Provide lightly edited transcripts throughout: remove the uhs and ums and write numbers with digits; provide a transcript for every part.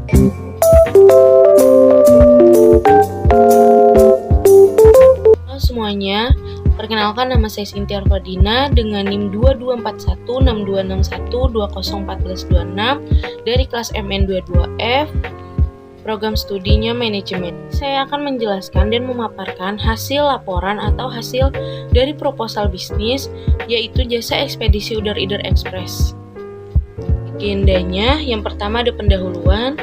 Halo semuanya, perkenalkan nama saya Cynthia Arfadina dengan NIM 22416261201426 dari kelas MN22F, program studinya manajemen. Saya akan menjelaskan dan memaparkan hasil laporan atau hasil dari proposal bisnis, yaitu jasa ekspedisi Udar Eater Express. Agendanya, yang pertama ada pendahuluan,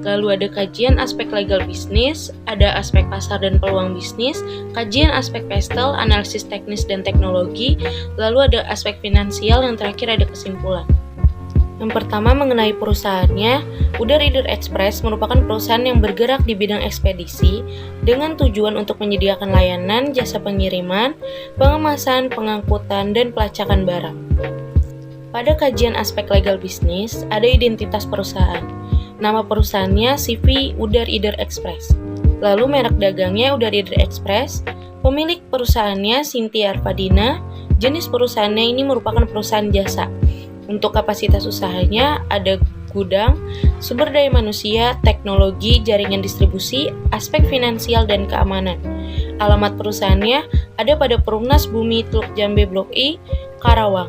lalu ada kajian aspek legal bisnis, ada aspek pasar dan peluang bisnis, kajian aspek pestel, analisis teknis dan teknologi, lalu ada aspek finansial, yang terakhir ada kesimpulan. Yang pertama mengenai perusahaannya, Udar Eater Express merupakan perusahaan yang bergerak di bidang ekspedisi dengan tujuan untuk menyediakan layanan, jasa pengiriman, pengemasan, pengangkutan, dan pelacakan barang. Pada kajian aspek legal bisnis, ada identitas perusahaan. Nama perusahaannya CV Udar Eater Express. Lalu merek dagangnya Udar Eater Express. Pemilik perusahaannya Cynthia Arfadina. Jenis perusahaannya ini merupakan perusahaan jasa. Untuk kapasitas usahanya ada gudang, sumber daya manusia, teknologi, jaringan distribusi, aspek finansial, dan keamanan. Alamat perusahaannya ada pada Perumnas Bumi Teluk Jambe Blok I, Karawang.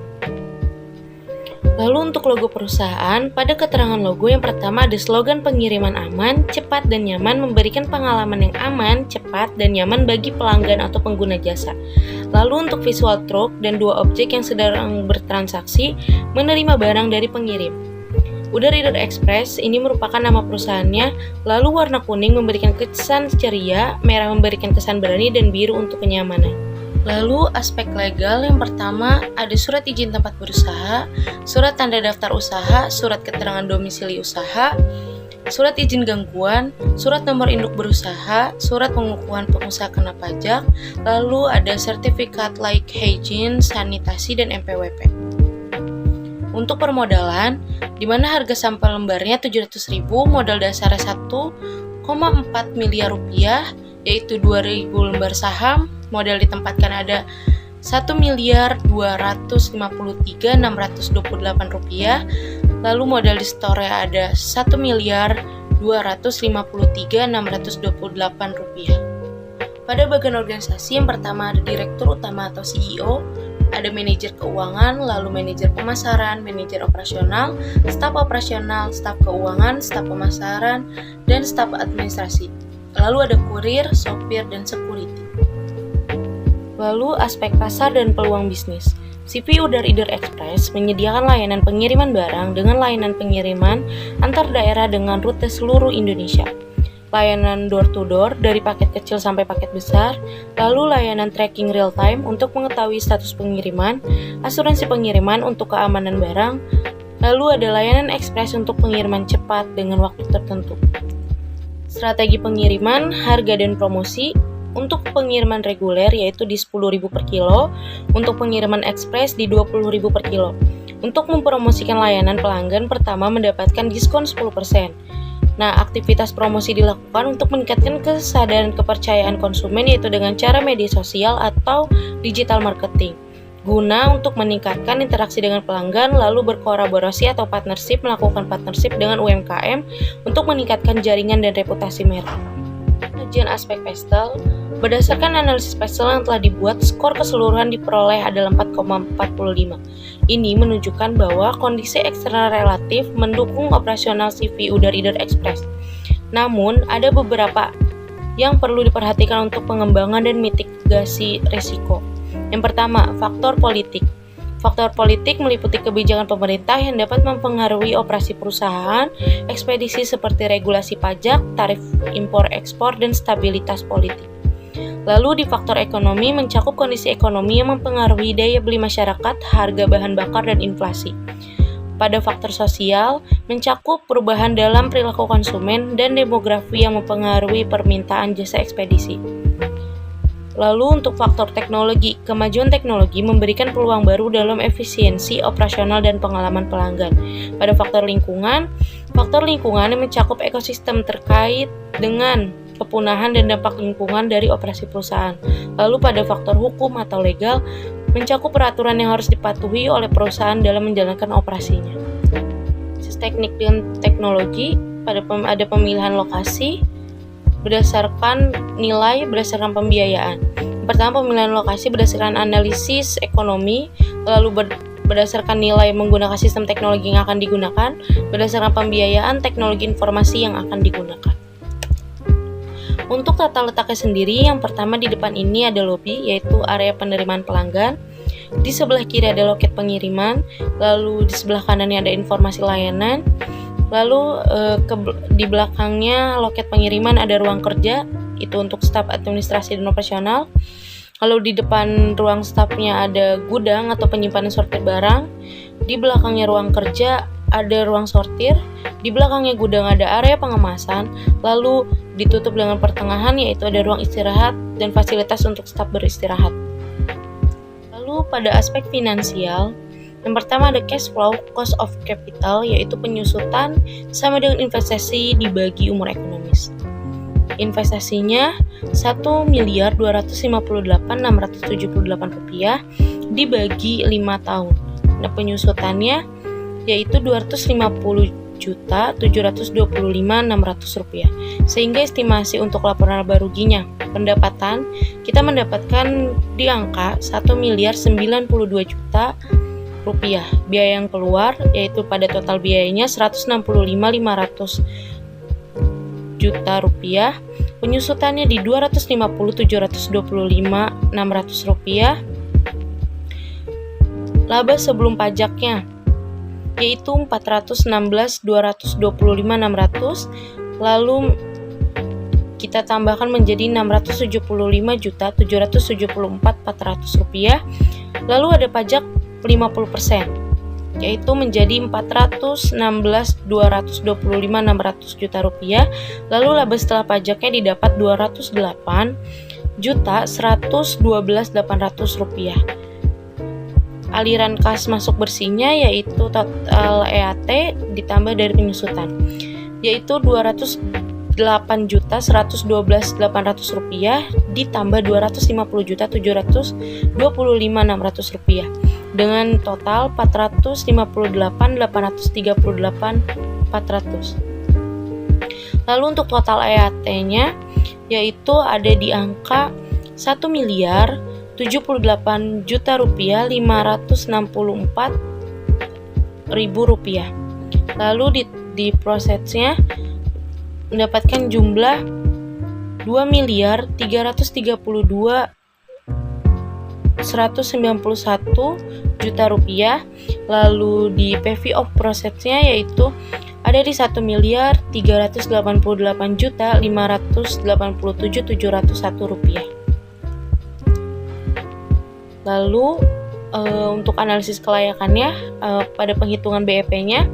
Lalu untuk logo perusahaan, pada keterangan logo yang pertama ada slogan pengiriman aman, cepat dan nyaman, memberikan pengalaman yang aman, cepat dan nyaman bagi pelanggan atau pengguna jasa. Lalu untuk visual truk dan dua objek yang sedang bertransaksi menerima barang dari pengirim. Udar Eater Express ini merupakan nama perusahaannya, lalu warna kuning memberikan kesan ceria, merah memberikan kesan berani, dan biru untuk kenyamanan. Lalu aspek legal yang pertama ada surat izin tempat berusaha, surat tanda daftar usaha, surat keterangan domisili usaha, surat izin gangguan, surat nomor induk berusaha, surat pengukuhan pengusaha kena pajak, lalu ada sertifikat layak hygiene, sanitasi, dan MPWP. Untuk permodalan, di mana harga sampel lembarnya 700.000, modal dasarnya 1,4 miliar rupiah, yaitu 2.000 lembar saham. Modal ditempatkan ada 1.253.628 rupiah. Lalu modal di store ada 1.253.628 rupiah. Pada bagian organisasi yang pertama ada direktur utama atau CEO, ada manajer keuangan, lalu manajer pemasaran, manajer operasional, staf keuangan, staf pemasaran, dan staf administrasi. Lalu ada kurir, sopir, dan security. Lalu aspek pasar dan peluang bisnis. CV Udar Eater Express menyediakan layanan pengiriman barang dengan layanan pengiriman antar daerah dengan rute seluruh Indonesia. Layanan door-to-door dari paket kecil sampai paket besar, lalu layanan tracking real time untuk mengetahui status pengiriman, asuransi pengiriman untuk keamanan barang, lalu ada layanan ekspres untuk pengiriman cepat dengan waktu tertentu. Strategi pengiriman, harga dan promosi. Untuk pengiriman reguler yaitu di 10.000 per kilo, untuk pengiriman ekspres di 20.000 per kilo. Untuk mempromosikan layanan pelanggan, pertama mendapatkan diskon 10%. Nah, aktivitas promosi dilakukan untuk meningkatkan kesadaran kepercayaan konsumen yaitu dengan cara media sosial atau digital marketing. Guna untuk meningkatkan interaksi dengan pelanggan, lalu berkolaborasi atau melakukan partnership dengan UMKM untuk meningkatkan jaringan dan reputasi merek. Kajian aspek pestel. Berdasarkan analisis pestel yang telah dibuat, skor keseluruhan diperoleh adalah 4,45. Ini menunjukkan bahwa kondisi eksternal relatif mendukung operasional CV Udar Eater Express. Namun, ada beberapa yang perlu diperhatikan untuk pengembangan dan mitigasi risiko. Yang pertama, faktor politik. Faktor politik meliputi kebijakan pemerintah yang dapat mempengaruhi operasi perusahaan, ekspedisi seperti regulasi pajak, tarif impor-ekspor, dan stabilitas politik. Lalu di faktor ekonomi mencakup kondisi ekonomi yang mempengaruhi daya beli masyarakat, harga bahan bakar, dan inflasi. Pada faktor sosial mencakup perubahan dalam perilaku konsumen dan demografi yang mempengaruhi permintaan jasa ekspedisi. Lalu untuk faktor teknologi, kemajuan teknologi memberikan peluang baru dalam efisiensi operasional dan pengalaman pelanggan. Pada faktor lingkungan yang mencakup ekosistem terkait dengan kepunahan dan dampak lingkungan dari operasi perusahaan. Lalu pada faktor hukum atau legal, mencakup peraturan yang harus dipatuhi oleh perusahaan dalam menjalankan operasinya. Teknik dan teknologi ada pemilihan lokasi berdasarkan nilai berdasarkan pembiayaan. Pertama, pemilihan lokasi berdasarkan analisis ekonomi, lalu berdasarkan nilai menggunakan sistem teknologi yang akan digunakan, berdasarkan pembiayaan teknologi informasi yang akan digunakan. Untuk tata letaknya sendiri, yang pertama di depan ini ada lobby, yaitu area penerimaan pelanggan. Di sebelah kiri ada loket pengiriman, lalu di sebelah kanannya ada informasi layanan, lalu di belakangnya loket pengiriman ada ruang kerja, itu untuk staf administrasi dan operasional. Lalu di depan ruang stafnya ada gudang atau penyimpanan sortir barang. Di belakangnya ruang kerja ada ruang sortir. Di belakangnya gudang ada area pengemasan. Lalu ditutup dengan pertengahan, yaitu ada ruang istirahat dan fasilitas untuk staf beristirahat. Lalu pada aspek finansial, yang pertama ada cash flow, cost of capital, yaitu penyusutan sama dengan investasi dibagi umur ekonomis. Investasinya 1.258.678 rupiah dibagi 5 tahun. Nah, penyusutannya yaitu 250.725.600 rupiah. Sehingga estimasi untuk laporan laba ruginya pendapatan kita mendapatkan di angka 1.092.000.000 rupiah. Biaya yang keluar yaitu pada total biayanya 165.500 juta rupiah. Penyusutannya di 250.725.600 rupiah. Laba sebelum pajaknya yaitu 416.225.600, lalu kita tambahkan menjadi 675.774.400 rupiah. Lalu ada pajak 50%, yaitu menjadi 416.225.600 juta rupiah. Lalu laba setelah pajaknya didapat 208.112.800 rupiah. Aliran kas masuk bersihnya yaitu total EAT ditambah dari penyusutan, yaitu 208.112.800 rupiah ditambah 250.725.600 rupiah dengan total 458.838.400. Lalu untuk total EAT-nya yaitu ada di angka 1.078.564.000 rupiah. Lalu di prosesnya mendapatkan jumlah 2.332.191 juta rupiah. Lalu di PV of prosesnya yaitu ada di 1.038.587.701 rupiah. Lalu untuk analisis kelayakannya pada penghitungan BEP-nya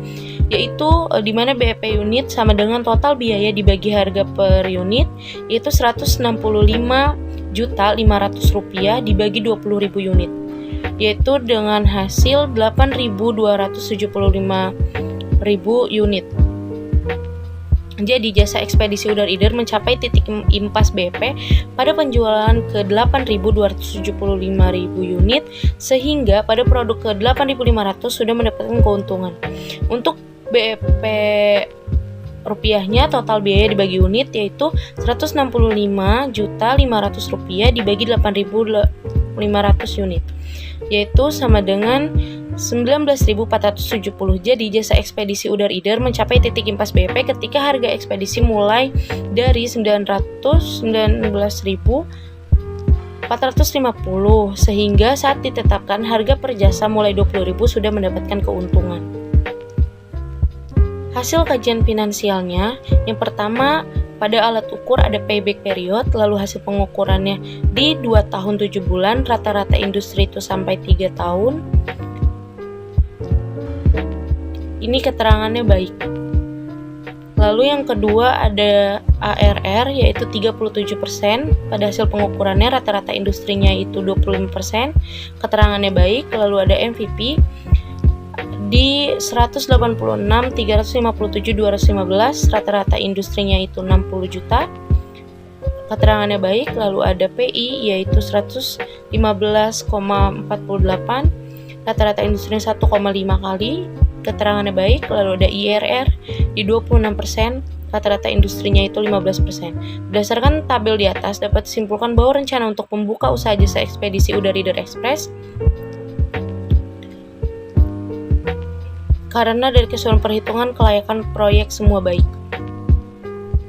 yaitu di mana BEP unit sama dengan total biaya dibagi harga per unit, yaitu 165.500.000 rupiah dibagi 20.000 unit, yaitu dengan hasil 8.275.000 unit. Jadi jasa ekspedisi udara-ider mencapai titik impas BEP pada penjualan ke 8.275.000 unit, sehingga pada produk ke 8.500 sudah mendapatkan keuntungan. Untuk BEP rupiahnya total biaya dibagi unit yaitu 165.500.000 rupiah dibagi 8.500 unit, yaitu sama dengan 19.470. Jadi jasa ekspedisi udara-ider mencapai titik impas BEP ketika harga ekspedisi mulai dari 19.450 sehingga saat ditetapkan harga per jasa mulai 20.000 sudah mendapatkan keuntungan. Hasil kajian finansialnya, yang pertama pada alat ukur ada payback period, lalu hasil pengukurannya di 2 tahun 7 bulan, rata-rata industri itu sampai 3 tahun. Ini keterangannya baik. Lalu yang kedua ada ARR yaitu 37%, pada hasil pengukurannya rata-rata industrinya itu 25%, keterangannya baik. Lalu ada MVP di 186.357.215, rata-rata industrinya itu 60 juta, keterangannya baik. Lalu ada PI yaitu 115,48, rata-rata industrinya 1,5 kali, keterangannya baik. Lalu ada IRR di 26%, rata-rata industrinya itu 15%. Berdasarkan tabel di atas dapat disimpulkan bahwa rencana untuk membuka usaha jasa ekspedisi udara Leader Express karena dari keseluruhan perhitungan kelayakan proyek semua baik.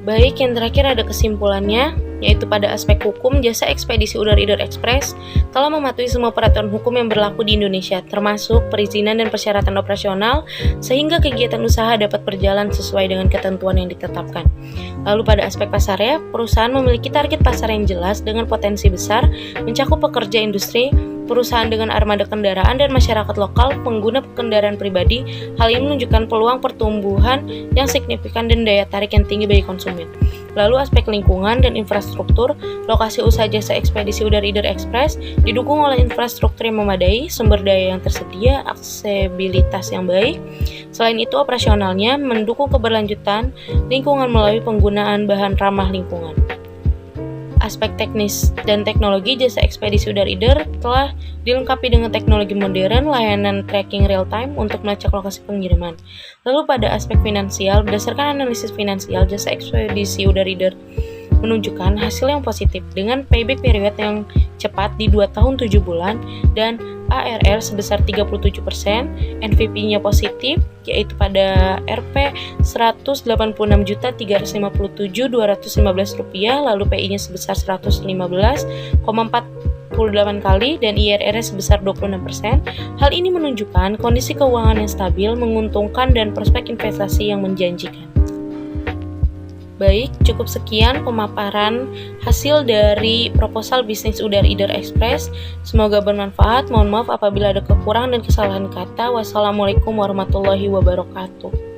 Baik, yang terakhir ada kesimpulannya, yaitu pada aspek hukum, jasa ekspedisi udara Leader Express telah mematuhi semua peraturan hukum yang berlaku di Indonesia, termasuk perizinan dan persyaratan operasional, sehingga kegiatan usaha dapat berjalan sesuai dengan ketentuan yang ditetapkan. Lalu pada aspek pasarnya, perusahaan memiliki target pasar yang jelas dengan potensi besar, mencakup pekerja industri, perusahaan dengan armada kendaraan, dan masyarakat lokal pengguna kendaraan pribadi. Hal ini menunjukkan peluang pertumbuhan yang signifikan dan daya tarik yang tinggi bagi konsumen. Lalu aspek lingkungan dan infrastruktur, lokasi usaha jasa ekspedisi udara Leader Express didukung oleh infrastruktur yang memadai, sumber daya yang tersedia, aksesibilitas yang baik. Selain itu, operasionalnya mendukung keberlanjutan lingkungan melalui penggunaan bahan ramah lingkungan. Aspek teknis dan teknologi, jasa ekspedisi udara Leader telah dilengkapi dengan teknologi modern, layanan tracking real time untuk melacak lokasi pengiriman. Lalu pada aspek finansial, berdasarkan analisis finansial, jasa ekspedisi udara Leader menunjukkan hasil yang positif dengan payback period yang cepat di 2 tahun 7 bulan dan ARR sebesar 37%, NVP-nya positif yaitu pada Rp 186.357.215 rupiah, lalu PI-nya sebesar 115,48 kali dan IRR-nya sebesar 26%. Hal ini menunjukkan kondisi keuangan yang stabil, menguntungkan dan prospek investasi yang menjanjikan. Baik, cukup sekian pemaparan hasil dari proposal bisnis udara Leader Express. Semoga bermanfaat. Mohon maaf apabila ada kekurangan dan kesalahan kata. Wassalamualaikum warahmatullahi wabarakatuh.